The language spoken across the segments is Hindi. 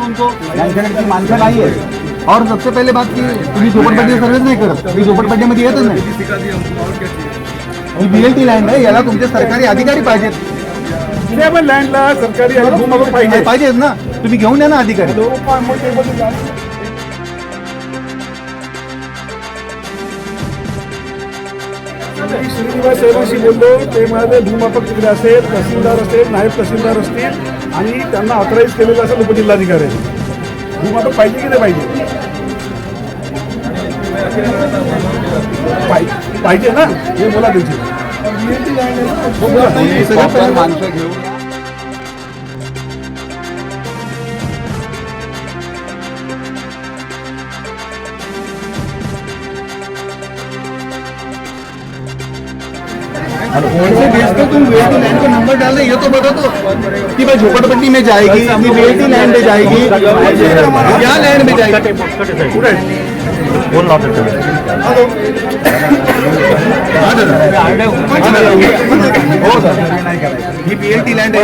उनको, यांच्याकडची माणसं नाही आहे। और सबसे पहले बात की तुम्ही झोपडपट्टी सर्व्हिस नाही करत, तुम्ही झोपडपट्टीमध्ये येतच नाही। ही BLT लँड आहे, याला तुमचे सरकारी अधिकारी पाहिजेत। पण लँडला सरकारी भूमापक पाहिजेत ना, तुम्ही घेऊन या ना अधिकारी। श्रीनिवास साहेबांशी बोललो, ते म्हणाले भूमापक तिकडे असेल, तहसीलदार असेल, नायब तहसीलदार असतील आणि त्यांना ऑथराईज केलेलं असेल उपजिल्हाधिकारी। भूमापक पाहिजे की नाही पाहिजे ना, हे बोला त्यांची माणसं घेऊन ऐसे भेजते तुम BLT लैंड को नंबर डाल रहे, ये तो बता दो कि भाई झोपड़पट्टी में जाएगी, कि BLT लैंड में जाएगी, क्या लैंड में जाएगी। ही BLT लैंड है,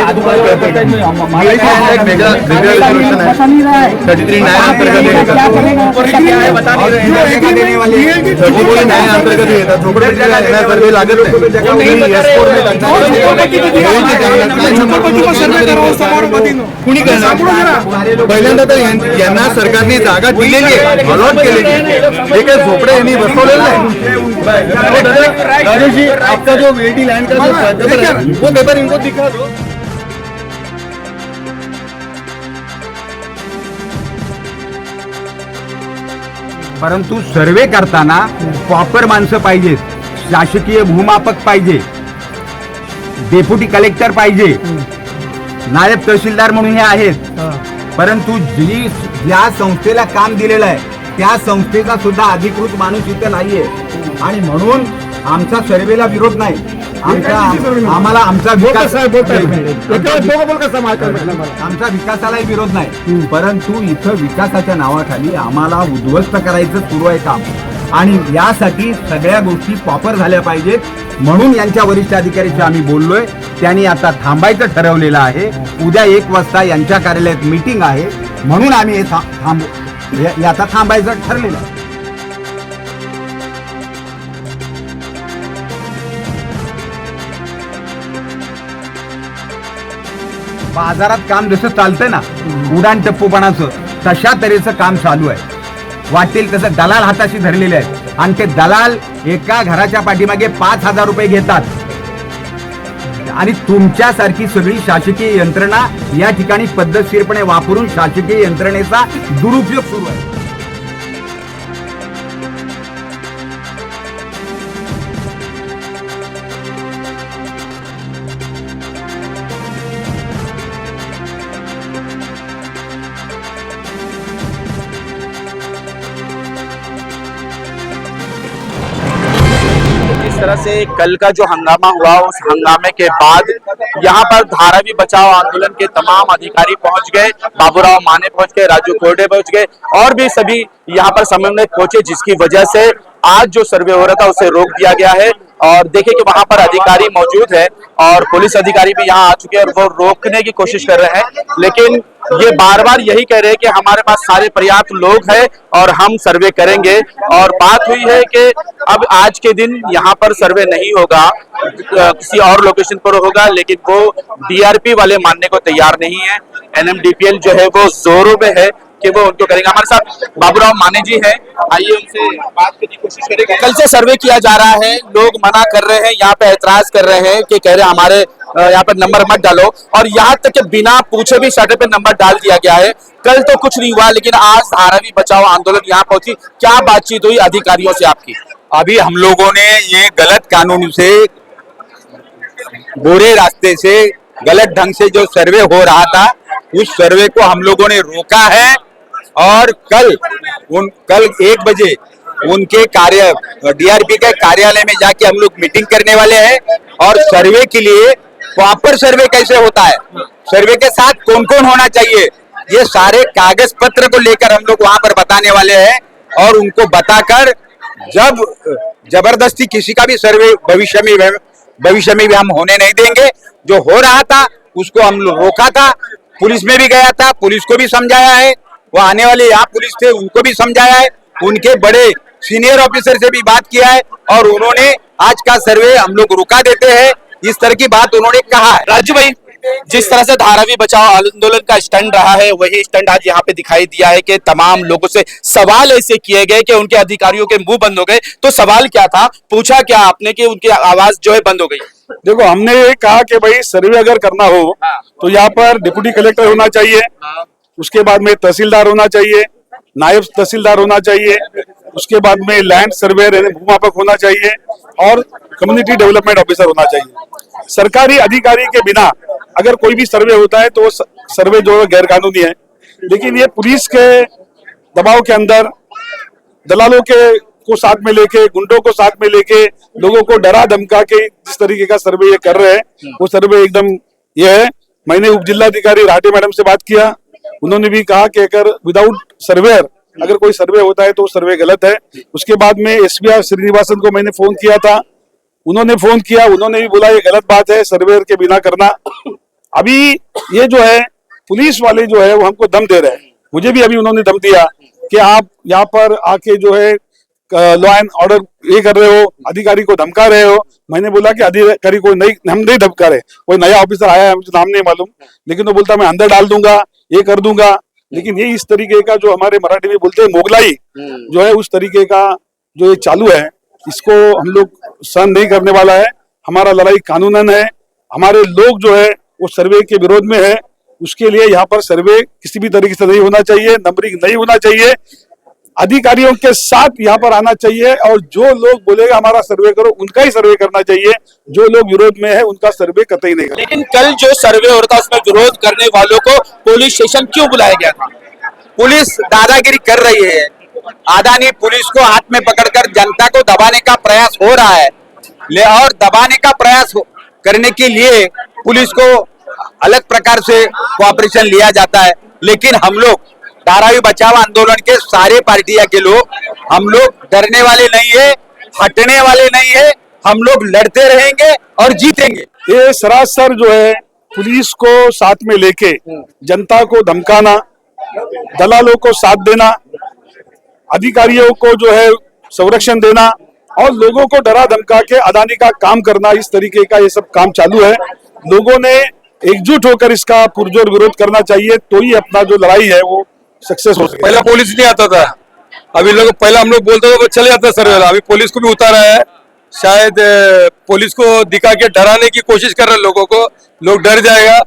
33 न्याय अंतर्गत लागत कुणी करणार। पहिल्यांदा तर यांना सरकारने जागा दिलेली आहे, अलॉट केलेली आहे, हे काय झोपडे यांनी बसवलेलं आहे। आपका जो BLT लैंड का वो पेपर इनको दिखा दो। परंतु सर्वे करताना प्रॉपर माणसं पाहिजेत, शासकीय भूमापक पाहिजे, डेप्युटी कलेक्टर पाहिजे, नायब तहसीलदार म्हणून हे आहेत। परंतु ज्या संस्थेला काम दिलेलं आहे त्या संस्थेचा सुद्धा अधिकृत माणूस इथे नाहीये आणि म्हणून आमचा सर्वेला विरोध नाही। आम्हाला आमचा विकासालाही विरोध नाही, परंतु इथं विकासाच्या नावाखाली आम्हाला उद्ध्वस्त करायचं सुरू आहे काम आणि यासाठी सगळ्या गोष्टी प्रॉपर झाल्या पाहिजेत। म्हणून यांच्या वरिष्ठ अधिकाऱ्याशी आम्ही बोललोय, त्यांनी आता थांबायचं ठरवलेलं आहे। उद्या 1 वाजता यांच्या कार्यालयात मीटिंग आहे, म्हणून आम्ही हे आता थांबायचं ठरलेलं आहे। बाजारात काम जसं चालतंय ना उडान टप्पूपणाचं, तशा तऱ्हेचं काम चालू आहे। वाटेल तसं दलाल हाताशी धरलेले आहेत आणि ते दलाल एका घराच्या पाठीमागे 5,000 रुपये घेतात आणि तुमच्यासारखी सगळी शासकीय यंत्रणा या ठिकाणी पद्धतशीरपणे वापरून शासकीय यंत्रणेचा दुरुपयोग सुरू आहे। इस तरह से कल का जो हंगामा हुआ, उस हंगामे के बाद यहाँ पर धारावी बचाओ आंदोलन के तमाम अधिकारी पहुंच गए, बाबूराव माने पहुंच गए, राजू कोरडे पहुंच गए और भी सभी यहाँ पर समन्वय पहुंचे, जिसकी वजह से आज जो सर्वे हो रहा था उसे रोक दिया गया है। और देखिए कि वहां पर अधिकारी मौजूद है और पुलिस अधिकारी भी यहाँ आ चुके हैं और वो रोकने की कोशिश कर रहे हैं, लेकिन ये बार बार यही कह रहे हैं कि हमारे पास सारे पर्याप्त लोग हैं और हम सर्वे करेंगे। और बात हुई है कि अब आज के दिन यहाँ पर सर्वे नहीं होगा, किसी और लोकेशन पर होगा, लेकिन वो DRP वाले मानने को तैयार नहीं है। NMDPL जो है वो जोरों में है कि वो उनको करेंगे। हमारे साथ बाबूराव माने जी हैं, आइए उनसे बात करने की कोशिश करेंगे। कल से सर्वे किया जा रहा है, लोग मना कर रहे हैं, यहाँ पे ऐतराज कर रहे हैं कि कह रहे हैं हमारे यहाँ पर नंबर मत डालो, और यहाँ तक कि बिना पूछे भी शटर पे नंबर डाल दिया गया है। कल तो कुछ नहीं हुआ, लेकिन आज धारावी बचाओ आंदोलन यहाँ पहुंची, क्या बातचीत हुई अधिकारियों से आपकी? अभी हम लोगों ने ये गलत कानून से, बुरे रास्ते से, गलत ढंग से जो सर्वे हो रहा था उस सर्वे को हम लोगों ने रोका है और कल 1 बजे उनके DRP के कार्यालय में जाके हम लोग मीटिंग करने वाले हैं और सर्वे के लिए प्रॉपर सर्वे कैसे होता है, सर्वे के साथ कौन कौन होना चाहिए, ये सारे कागज पत्र को लेकर हम लोग वहां पर बताने वाले हैं और उनको बताकर जब जबरदस्ती किसी का भी सर्वे भविष्य में भी हम होने नहीं देंगे। जो हो रहा था उसको हम लोग रोका था, पुलिस में भी गया था, पुलिस को भी समझाया है, वो आने वाले यहाँ पुलिस थे उनको भी समझाया है, उनके बड़े सीनियर ऑफिसर से भी बात किया है और उन्होंने आज का सर्वे हम लोग रुका देते हैं, इस तरह की बात उन्होंने कहा है। राजू भाई, जिस तरह से धारावी बचाओ आंदोलन का स्टैंड रहा है वही स्टैंड आज यहाँ पे दिखाई दिया है कि तमाम लोगों से सवाल ऐसे किए गए कि उनके अधिकारियों के मुंह बंद हो गए। तो सवाल क्या था, पूछा क्या आपने कि उनकी आवाज जो है बंद हो गई? देखो, हमने ये कहा कि भाई सर्वे अगर करना हो तो यहाँ पर डिप्टी कलेक्टर होना चाहिए, उसके बाद में तहसीलदार होना चाहिए, नायब तहसीलदार होना चाहिए, उसके बाद में लैंड सर्वेयर यानी भूमापक होना चाहिए और कम्युनिटी डेवलपमेंट ऑफिसर होना चाहिए। सरकारी अधिकारी के बिना अगर कोई भी सर्वे होता है तो सर्वे जो है गैर कानूनी है। लेकिन ये पुलिस के दबाव के अंदर दलालों को साथ में लेके, गुंडों को साथ में लेके, लोगों को डरा धमका के जिस तरीके का सर्वे ये कर रहे हैं वो सर्वे एकदम ये है। मैंने उप जिलाधिकारी राठे मैडम से बात किया, उन्होंने भी कहा कि अगर विदाउट सर्वेयर अगर कोई सर्वे होता है तो सर्वे गलत है। उसके बाद में एसपी श्रीनिवासन को मैंने फोन किया था, उन्होंने फोन किया, उन्होंने भी बोला ये गलत बात है सर्वेयर के बिना करना। अभी ये जो है पुलिस वाले जो है वो हमको दम दे रहे हैं, मुझे भी अभी उन्होंने दम दिया कि आप यहाँ पर आके जो है लॉ एंड ऑर्डर ये कर रहे हो, अधिकारी को धमका रहे हो। मैंने बोला कि अधिकारी को नहीं, हम नहीं धमका रहे, कोई नया ऑफिसर आया है मुझे नाम नहीं मालूम, लेकिन वो बोलता मैं अंदर डाल दूंगा, ये कर दूंगा। लेकिन ये इस तरीके का जो हमारे मराठी में बोलते हैं मोगलाई जो है उस तरीके का जो ये चालू है, इसको हम लोग सहन नहीं करने वाला है। हमारा लड़ाई कानूनन है, हमारे लोग जो है वो सर्वे के विरोध में है, उसके लिए यहाँ पर सर्वे किसी भी तरीके से नहीं होना चाहिए, नंबरिंग नहीं होना चाहिए, अधिकारियों के साथ यहाँ पर आना चाहिए और जो लोग बोलेगा हमारा सर्वे करो उनका ही सर्वे करना चाहिए, जो लोग विरोध में है उनका सर्वे कतई नहीं करना। लेकिन कल जो सर्वे हो रहा था उसमें विरोध करने वालों को पुलिस स्टेशन क्यों बुलाया गया था? पुलिस दादागिरी कर रही है, अदानी पुलिस को हाथ में पकड़कर जनता को दबाने का प्रयास हो रहा है और दबाने का प्रयास करने के लिए पुलिस को अलग प्रकार से कोऑपरेशन लिया जाता है। लेकिन हम लोग धारावी बचाओ आंदोलन के सारे पार्टियां के लोग, हम लोग डरने वाले नहीं है, हटने वाले नहीं है, हम लोग लड़ते रहेंगे और जीतेंगे। ये सरासर जो है पुलिस को साथ में लेके जनता को धमकाना, दलालों को साथ देना, अधिकारियों को जो है संरक्षण देना और लोगों को डरा धमका के अदानी का काम करना, इस तरीके का ये सब काम चालू है। लोगों ने एकजुट होकर इसका पुरजोर विरोध करना चाहिए, तो ही अपना जो लड़ाई है वो सक्सेस हो सके। पहला पुलिस नहीं आता था, अभी लोग पहले हम लोग बोलते थे चले जाता सर्वे, अभी पुलिस को भी उतारा है। शायद पुलिस को दिखा के डराने की कोशिश कर रहे लोगों को, लोग डर जाएगा।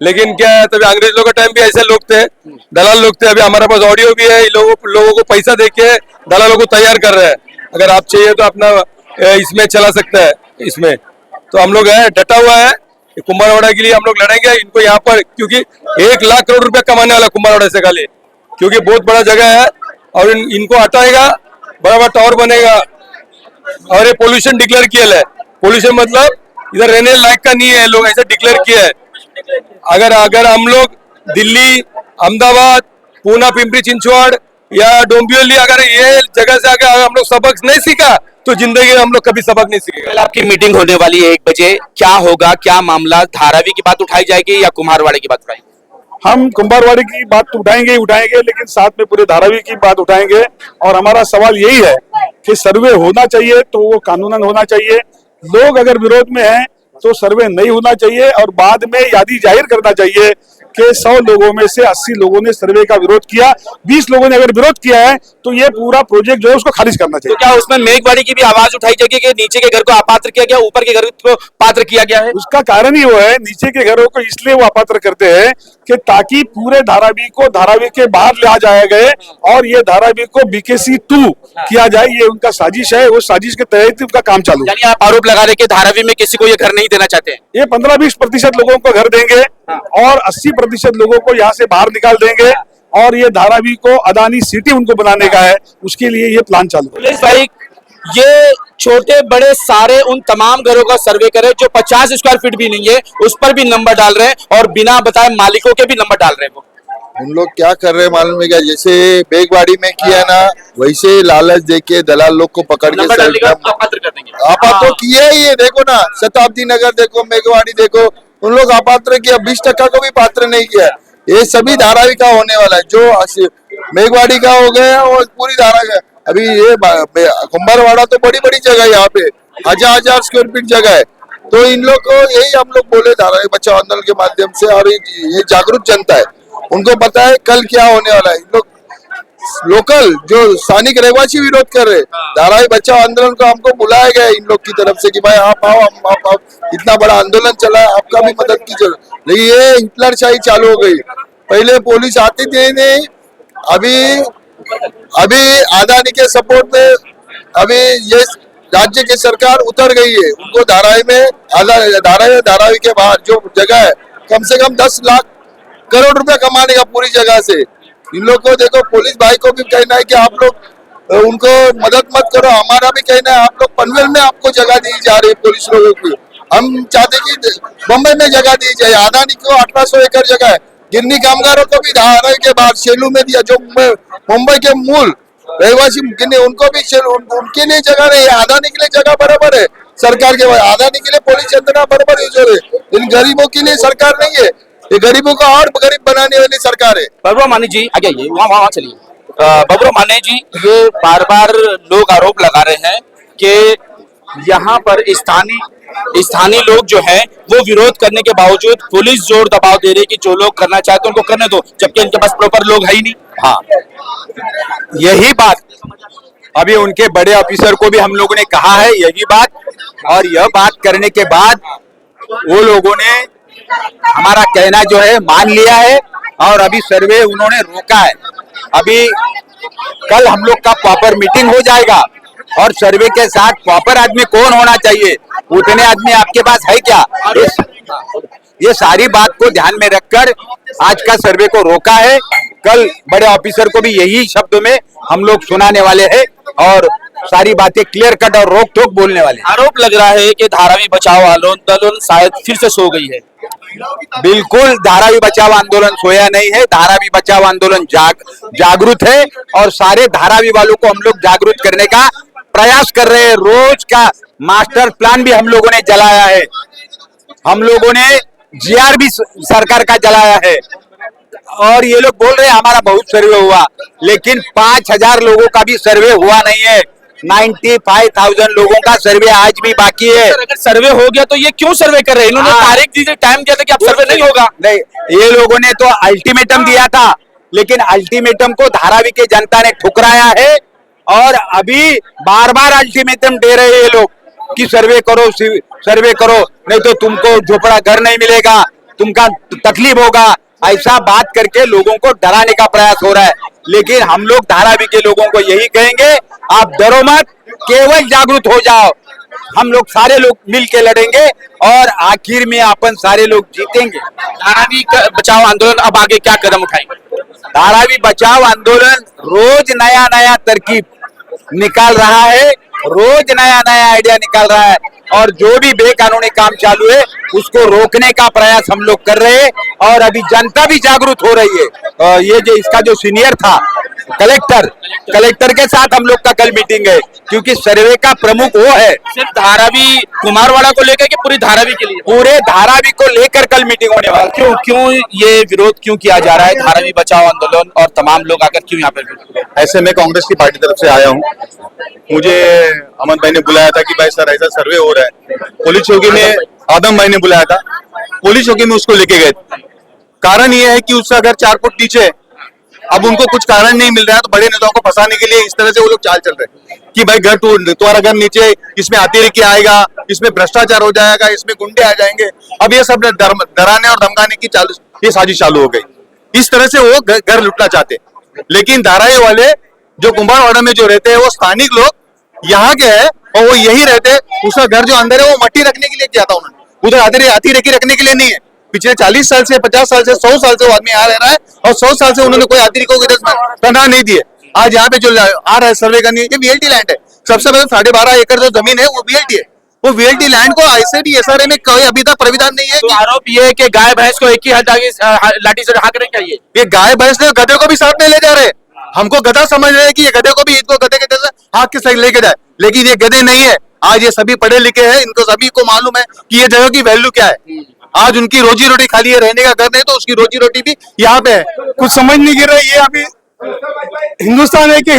लेकिन क्या है, तभी अंग्रेज लोगों के टाइम भी ऐसे लोग थे, दलाल लोग थे। अभी हमारे पास ऑडियो भी है, लोगों को पैसा देके दलालों को तैयार कर रहे हैं। अगर आप चाहिए तो अपना इसमें चला सकता है, इसमें तो हम लोग है डटा हुआ है। कुंभारवाड़ा के लिए हम लोग लड़ेंगे इनको यहाँ पर, क्योंकि 1 लाख करोड़ रुपया कमाने वाला कुंभारवाड़ा से खाली, क्योंकि बहुत बड़ा जगह है और इनको हटाएगा, बड़ा बड़ा टावर बनेगा। और ये पोल्यूशन डिक्लेयर किया है, पोल्यूशन मतलब इधर रहने लायक का नहीं है, लोग ऐसे डिक्लेयर किया है। अगर हम लोग दिल्ली, अहमदाबाद, पूना, पिंपरी चिंचवड़ या डोंबिवली अगर ये जगह से अगर हम लोग सबक नहीं सीखा तो जिंदगी में हम लोग कभी सबक नहीं सीखेंगे। कल आपकी मीटिंग होने वाली है 1 बजे, क्या होगा, क्या मामला, धारावी की बात उठाई जाएगी या कुम्हारवाड़े की बात उठाई? हम कुंभारवाड़ी की बात तो उठाएंगे, लेकिन साथ में पूरे धारावी की बात उठाएंगे। और हमारा सवाल यही है कि सर्वे होना चाहिए तो वो कानूनन होना चाहिए। लोग अगर विरोध में हैं तो सर्वे नहीं होना चाहिए और बाद में यादी जाहिर करना चाहिए कि 100 लोगों में से 80 लोगों ने सर्वे का विरोध किया, 20 लोगों ने अगर विरोध किया है तो ये पूरा प्रोजेक्ट जो है उसको खारिज करना चाहिए। तो क्या उसमें मेघवाड़ी की भी आवाज उठाई जाएगी कि नीचे के घर को अपात्र किया गया, ऊपर के घर को पात्र किया गया है? उसका कारण ही वो है, नीचे के घरों को इसलिए वो अपात्र करते हैं कि ताकि पूरे धारावी को धारावी के बाहर ले जाया गए और ये धारावी को BKC 2 किया जाए। ये उनका साजिश है, वो साजिश के तहत उनका काम चालू है। यानी आप आरोप लगा रहे कि धारावी में किसी को ये घर नहीं देना चाहते हैं? ये 15-20% लोगों को घर देंगे और 80% लोगों को यहाँ से बाहर निकाल देंगे और ये धारावी को अदानी सिटी उनको बनाने का है, उसके लिए ये प्लान चालू है। पुलिस भाई, ये छोटे बड़े सारे उन तमाम घरों का सर्वे करे जो 50 स्क्वायर फीट भी नहीं है, उस पर भी नंबर डाल रहे हैं और बिना बताए मालिकों के भी नंबर डाल रहे हैं। उन लोग क्या कर रहे हैं मालूम है क्या? जैसे बेगवाड़ी में किया ना, वैसे लालच देके दलाल लोग को पकड़ के अपात्र कर देंगे। आपात तो किया ही है। देखो ना, शताब्दी नगर देखो, बेगवाड़ी देखो, उन लोग अपात्र किया, 20% को भी पात्र नहीं किया। ये सभी धारावी का होने वाला है। जो मेघवाड़ी का हो गया और पूरी धारा का। अभी ये कुंभारवाड़ा तो बड़ी बड़ी जगह है, यहाँ पे हजार स्क्वायर फीट जगह है। तो इन लोग को यही हम लोग बोले धारावी बचाओ आंदोलन के माध्यम से, और ये जागरूक जनता है, उनको पता है कल क्या होने वाला है। इन लोग लोकल जो स्थानिक रहवासी विरोध कर रहे, धारावी बचाओ आंदोलन को हमको बुलाया गया इन लोग की तरफ से कि भाई आप आओ, आप आओ, इतना बड़ा आंदोलन चला है, आपका भी मदद की जरूरत। लेकिन ये हिटलरशाही चालू हो गई। पहले पुलिस आती थी नहीं, अभी अदानी के सपोर्ट में अभी ये राज्य की सरकार उतर गई है। उनको धारावी में धारावी के बाहर जो जगह है, कम से कम 10 लाख करोड़ रुपया कमाने का पूरी जगह से। इन लोग को देखो, पुलिस भाई को भी कहना है कि आप लोग उनको मदद मत करो। हमारा भी कहना है आप लोग पनवेल में आपको जगह दी जा रही है पुलिस लोगों की। हम चाहते कि मुंबई में जगह दी जाए। अदानी को 1800 एकड़ जगह है। गिरनी कामगारों को भी धारावी के बाद सेलू में दिया, जो मुंबई के मूल रहवासी गिरनी, उनको भी उनके लिए जगह नहीं है। अदानी के लिए जगह बराबर है सरकार के। अदानी के लिए पुलिस यंत्रणा बराबर यूज हो रही है। इन गरीबों के लिए सरकार नहीं है, ये गरीबों को और गरीब बनाने वाली सरकार है। बबुरा मानी जी आगे आइए, वहाँ चलिए। बबुरा मानी जी, ये बार बार लोग आरोप लगा रहे हैं कि यहाँ पर स्थानीय लोग जो हैं वो विरोध करने के बावजूद पुलिस जोर दबाव दे रही है कि जो लोग करना चाहते हैं उनको करने दो, जबकि इनके पास प्रॉपर लोग है ही नहीं। हाँ, यही बात अभी उनके बड़े ऑफिसर को भी हम लोगों ने कहा है, यही बात। और यह बात करने के बाद वो लोगों ने हमारा कहना जो है मान लिया है, और अभी सर्वे उन्होंने रोका है। अभी कल हम लोग का प्रॉपर मीटिंग हो जाएगा, और सर्वे के साथ प्रॉपर आदमी कौन होना चाहिए, उतने आदमी आपके पास है क्या, ये सारी बात को ध्यान में रखकर आज का सर्वे को रोका है। कल बड़े ऑफिसर को भी यही शब्दों में हम लोग सुनाने वाले हैं, और सारी बातें क्लियर कट और रोक टोक बोलने वाले हैं। आरोप लग रहा है कि धारावी बचाओ आंदोलन शायद फिर से सो गई है। बिल्कुल धारावी बचाओ आंदोलन सोया नहीं है। धारावी बचाओ आंदोलन जागरूक है, और सारे धारावी वालों को हम लोग जागरूक करने का प्रयास कर रहे हैं। रोज का मास्टर प्लान भी हम लोगों ने जलाया है, हम लोगों ने GR भी सरकार का जलाया है। और ये लोग बोल रहे हैं हमारा बहुत सर्वे हुआ, लेकिन 5000 लोगों का भी सर्वे हुआ नहीं है। 95,000 लोगों का सर्वे आज भी बाकी है। अगर सर्वे हो गया तो ये क्यों सर्वे कर रहे हैं? इन्होंने तारीख दी थी, टाइम दिया था कि अब सर्वे नहीं होगा। नहीं, ये लोगों ने तो अल्टीमेटम दिया था, लेकिन अल्टीमेटम को धारावी की जनता ने ठुकराया है। और अभी बार बार अल्टीमेटम दे रहे हैं ये लोग कि सर्वे करो, नहीं तो तुमको झोपड़ा घर नहीं मिलेगा, तुमका तकलीफ होगा। ऐसा बात करके लोगों को डराने का प्रयास हो रहा है। लेकिन हम लोग धारावी के लोगों को यही कहेंगे, आप डरो मत, केवल जागरूक हो जाओ। हम लोग सारे लोग मिल के लड़ेंगे, और आखिर में अपन सारे लोग जीतेंगे। धारावी बचाओ आंदोलन अब आगे क्या कदम उठाएंगे? धारावी बचाओ आंदोलन रोज नया नया तरकीब निकाल रहा है, रोज नया नया आइडिया निकाल रहा है, और जो भी बेकानूनी काम चालू है उसको रोकने का प्रयास हम लोग कर रहे हैं। और अभी जनता भी जागरूक हो रही है। ये जो इसका जो सीनियर था कलेक्टर के साथ हम लोग का कल मीटिंग है, क्योंकि सर्वे का प्रमुख वो है। सिर्फ धारावी कुमारवाड़ा को लेकर के पूरी धारावी के लिए? पूरे धारावी को लेकर कल मीटिंग होने वाली है। क्यों ये विरोध क्यों किया जा रहा है? धारावी बचाओ आंदोलन और तमाम लोग आकर क्यों यहाँ पे? ऐसे मैं कांग्रेस की पार्टी तरफ से आया हूँ। मुझे अमन भाई ने बुलाया था कि भाई सर ऐसा सर्वे हो रहा है। पुलिस चौकी में आदम भाई ने बुलाया था, पुलिस चौकी में उसको लेके गए। कारण ये है कि उसका घर 4 फुट नीचे है। अब उनको कुछ कारण नहीं मिल रहा है, तो बड़े नेताओं को फंसाने के लिए इस तरह से वो लोग चाल चल रहे हैं कि भाई घर तुम्हारा घर नीचे, इसमें अतिरेकी आएगा, इसमें भ्रष्टाचार हो जाएगा, इसमें गुंडे आ जाएंगे। अब ये सब डराने और धमकाने की ये साजिश चालू हो गई। इस तरह से वो घर लुटना चाहते। लेकिन धारावी वाले जो कुंभारवाड़ा में जो रहते हैं वो स्थानिक लोग यहाँ के हैं, और वो यही रहते हैं। उसका घर जो अंदर है वो मट्टी रखने के लिए किया था उन्होंने, उधर अतिरेकी रखने के लिए नहीं है। पिछले 40 साल से, 50 साल से, 100 साल से वो आदमी यहाँ रह रहा है, और 100 साल से उन्होंने कोई अतिरेकों की तनख्वाह नहीं दी है। आज यहाँ पे जो आ रहा है सर्वे करने, ये VLT लैंड है। सबसे पहले 12.5 एकड़ जो जमीन है वो VLT है। वो VLT लैंड को ऐसे भी SRA में कोई अभी तक प्राविधान नहीं है। तो आरोप ये है कि गाय भैंस को एक ही लाठी से हाँक रहे चाहिए। ये गाय भैंस ने गधे को भी साथ में ले जा रहे हैं। हमको गधा समझ रहे हैं कि ये गधे को भी, इनको गधे के जैसे हाथ के साथ लेके जाए, लेकिन ये गधे नहीं है। आज ये सभी पढ़े लिखे हैं, इनको सभी को मालूम है कि ये जगह की वैल्यू क्या है। आज उनकी रोजी रोटी खाली है, रहने का घर नहीं तो उसकी रोजी रोटी भी यहाँ पे है। कुछ समझ नहीं गिर रहा है। ये अभी हिंदुस्तान है कि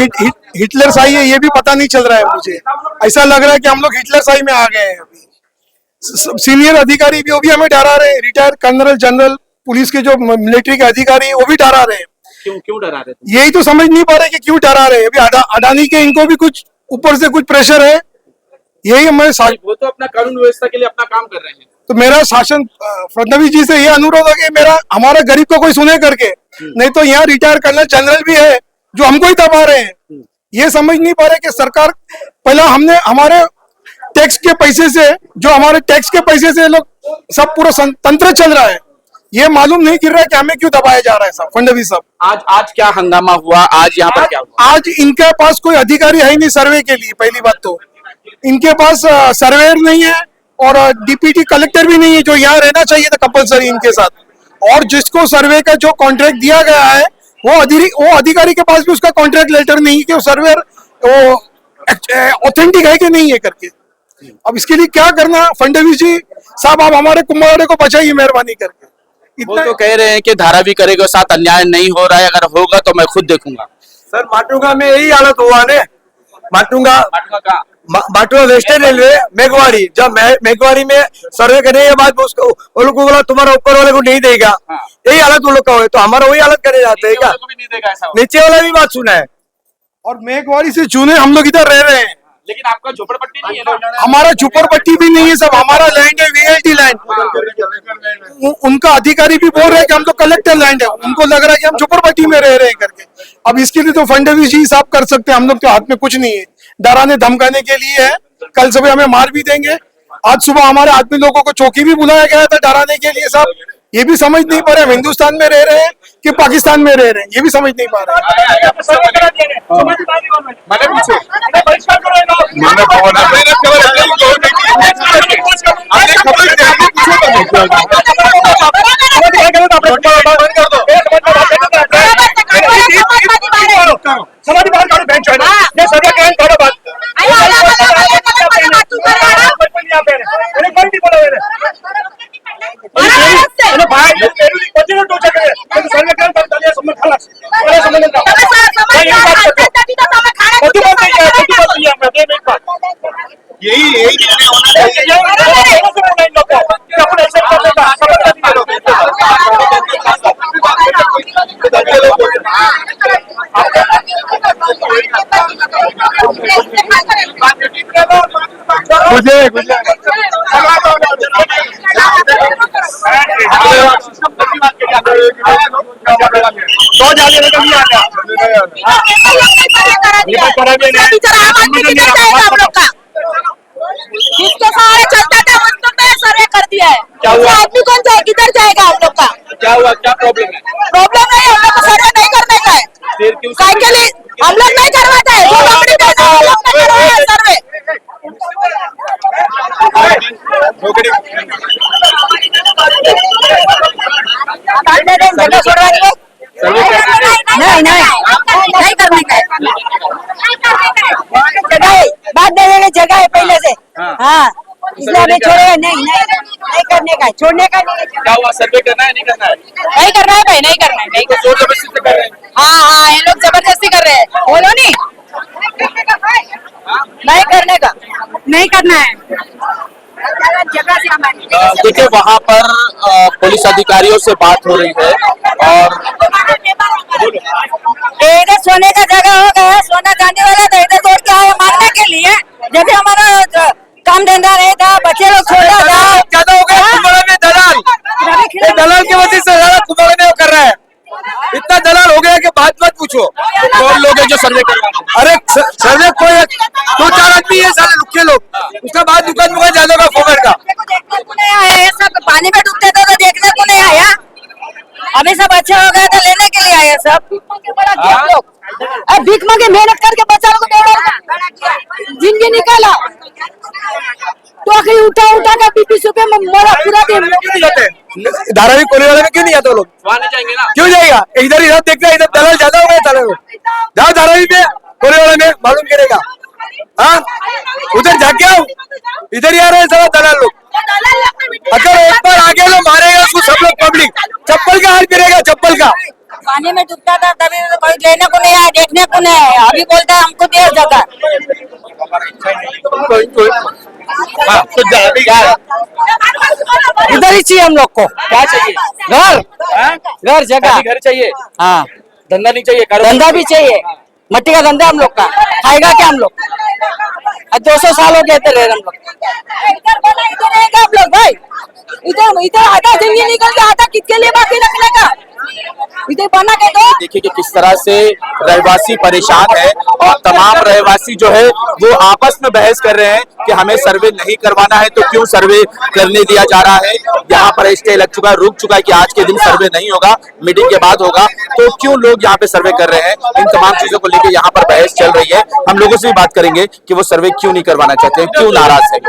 हिटलर शाही है, ये भी पता नहीं चल रहा है मुझे। ऐसा लग रहा है कि हम लोग हिटलर शाही में आ गए हैं। अभी सीनियर अधिकारी भी वो भी हमें डरा रहे हैं। रिटायर्ड कर्नल जनरल पुलिस के जो मिलिट्री के अधिकारी हैं वो भी डरा रहे हैं। क्यों डरा रहे थे? यही तो समझ नहीं पा रहे कि क्यों डरा रहे हैं। अभी अडानी के इनको भी कुछ ऊपर से कुछ प्रेशर है। यही मैं वो तो अपना कानून व्यवस्था के लिए अपना काम कर रहे हैं। तो मेरा शासन फडणवीस जी से ये अनुरोध है कि हमारा गरीब को कोई सुने करके, नहीं तो यहाँ रिटायर कर्नल जनरल भी है जो हमको ही दबा रहे हैं। ये समझ नहीं पा रहे कि सरकार पहला हमने हमारे टैक्स के पैसे से, जो हमारे टैक्स के पैसे से लोग सब पूरा तंत्र चल रहा है, ये मालूम नहीं गिर रहा है कि हमें क्यों दबाया जा रहा है साहब फडणवीस साहब। आज क्या हंगामा हुआ? आज यहाँ पर क्या हुआ? आज इनके पास कोई अधिकारी है ही नहीं सर्वे के लिए। पहली बात तो इनके पास सर्वेयर नहीं है और डीपीटी कलेक्टर भी नहीं है जो यहाँ रहना चाहिए था कंपलसरी इनके साथ। और जिसको सर्वे का जो कॉन्ट्रैक्ट दिया गया है वो अधिकारी के पास भी उसका कॉन्ट्रैक्ट लेटर नहीं है कि वो सर्वेयर वो ऑथेंटिक है कि नहीं है करके। अब इसके लिए क्या करना? फडणवीस जी साहब आप हमारे कुंभवाड़े को बचाइए मेहरबानी करके। वो तो कह रहे हैं कि धारावी करेगा साथ अन्याय नहीं हो रहा है, अगर होगा तो मैं खुद देखूंगा। सर माटुंगा में यही हालत हुआ ने। माटुंगा वेस्टर्न रेलवे मेघवाड़ी, जब मेघवाड़ी में सर्वे करने के बाद उसको वो लोग को बोला तुम्हारा ऊपर वाले को नहीं देगा। यही हालत वो लोग का हो, तो हमारा वही हालत करे जाते हैं क्या? नीचे वाला भी बात सुना है। और मेघवाड़ी से चुने हम लोग इधर रह रहे हैं, लेकिन आपका झोपड़पट्टी नहीं है ना? हमारा झोपड़पट्टी भी नहीं है सब, हमारा लैंड है वीएलटी लैंड। उनका अधिकारी भी बोल रहे हैं कि हम तो कलेक्टर लैंड है, उनको लग रहा है कि हम झोपड़पट्टी में रह रहे हैं करके। अब इसके लिए तो फडणवीस जी साहब कर सकते हैं, हम लोग के हाथ में कुछ नहीं है। डराने धमकाने के लिए है, कल सुबह हमें मार भी देंगे। आज सुबह हमारे आदमी लोगों को चौकी भी बुलाया गया था डराने के लिए साहब। ये भी समझ नहीं पा रहे हम हिंदुस्तान में रह रहे हैं कि पाकिस्तान में रह रहे हैं, ये भी समझ नहीं पा रहे। जिसके सहारे चलता था उसको तो सर्वे कर दिया है। आदमी कौन जाए, किधर जाएगा हम लोग का? क्या हुआ? क्या प्रॉब्लम है? प्रॉब्लम नहीं, हम लोग को सर्वे नहीं करने का है। साइकिल हम लोग नहीं करवाते हैं, जो कंपनी का हम लोग नहीं करवाए हैं सर्वे। जगह छोड़ रहा है नहीं करने का है। जगह बात देने जगह है पहले से। हाँ इसलिए हमें छोड़ेगा नहीं करने का है, छोड़ने का नहीं है। क्या हुआ? सर्वे करना है नहीं करना है? नहीं करना है भाई, नहीं करना है, नहीं करना। जोर जबरदस्ती से कर रहे हैं। हाँ ये लोग जबरदस्ती कर रहे हैं। बोलो नहीं करने का, नहीं करना है। देखिए वहाँ पर पुलिस अधिकारियों से बात हो रही है और इधर सोने का जगह हो गया, सोना चांदी वाला तो इधर तोड़ के आया मारने के लिए। जब हमारा काम धंधा नहीं था, बच्चे लोग छोटा था, ज्यादा हो गया कुंभवाड़ा में दलाल। दलाल की वजह से ज्यादा कुंभवाड़ा में कर रहा है। इतना दलाल हो गया कि बात मत पूछो। कौन लोग हैं जो सर्वे कर रहे हैं? अरे सर्वे कोई 2-4 आदमी है साले लुक्के लोग, उसका बाद दुकान ज्यादा का फोकर का। देखने को नहीं आया, ये सब पानी में डूबते थे तो देखने को नहीं आया। अभी सब अच्छा हो गया तो लेने के लिए आया सब। अब भीख मांगे मेहनत करके बच्चा लोग को जिंदगी निकाला तो आखिर उठा कर बीपी सुबह में मरा पूरा दिन। धारावी कोने वाले में क्यों नहीं आता लोग? वहाँ नहीं जाएंगे ना? क्यों जाएगा? इधर देखना, इधर दलाल ज्यादा हो गया साले लोग। जाओ धारावी में कोने वाले में मालूम करेगा। हाँ उधर जाके आओ, इधर ही आ रहे हैं सारा दलाल लोग। अगर एक बार आगे लो चप्पल का। पानी में डूबता था तभी तो कोई लेने को नहीं आया, देखने को नहीं आया। अभी बोलता है हमको दे जगह। हाँ, तो अभी क्या है? इधर ही चाहिए हम लोग को। क्या चाहिए? घर, हाँ? घर जगह। खाली घर चाहिए, हाँ, धंधा नहीं चाहिए, कारोबार धंधा भी चाहिए। मट्टी का धंधा हम लोग का, खाएगा क्या हम लोग? 200 साल हो गए इधर रह रहे हम लोग। इधर बना इधर रहेगा हम लोग भाई। इधर इधर आधा जमीन निकल के आधा किसके लिए बाकी रखने का? इधर बना के दो। देखिए कि किस तरह से रहवासी परेशान है और तमाम रहवासी जो है वो आपस में बहस कर रहे हैं कि हमें सर्वे नहीं करवाना है तो क्यों सर्वे करने दिया जा रहा है। यहाँ पर स्टे लग चुका है, रुक चुका है कि आज के दिन सर्वे नहीं होगा, मीटिंग के बाद होगा, तो क्यों लोग यहाँ पे सर्वे कर रहे हैं। इन तमाम चीजों को लेकर यहाँ पर बहस चल रही है। हम लोगों से भी बात करेंगे कि वो सर्वे क्यों नहीं करवाना चाहते हैं, क्यों नाराज है,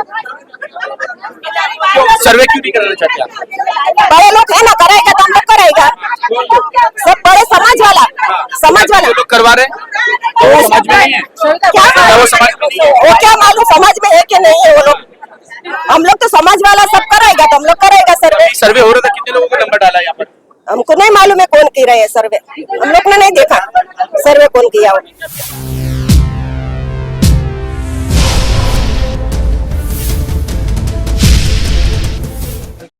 सर्वे क्यों नहीं कराना चाहते आप? बड़े लोग है ना, करेगा तो हम लोग करेगा। सब बड़े समाज वाला लोग करवा रहे हैं तो समझ में नहीं है क्या वो समझ में नहीं है। वो क्या मालूम समझ में है कि नहीं है वो लोग। हम लोग तो समाज वाला सब करेगा तो हम लोग करेगा सर्वे। सर्वे हो रहा था, कितने लोगों को नंबर डाला यहाँ पर? हमको नहीं मालूम है कौन की रहे है सर्वे, हम लोग ने नहीं देखा सर्वे कौन किया हो।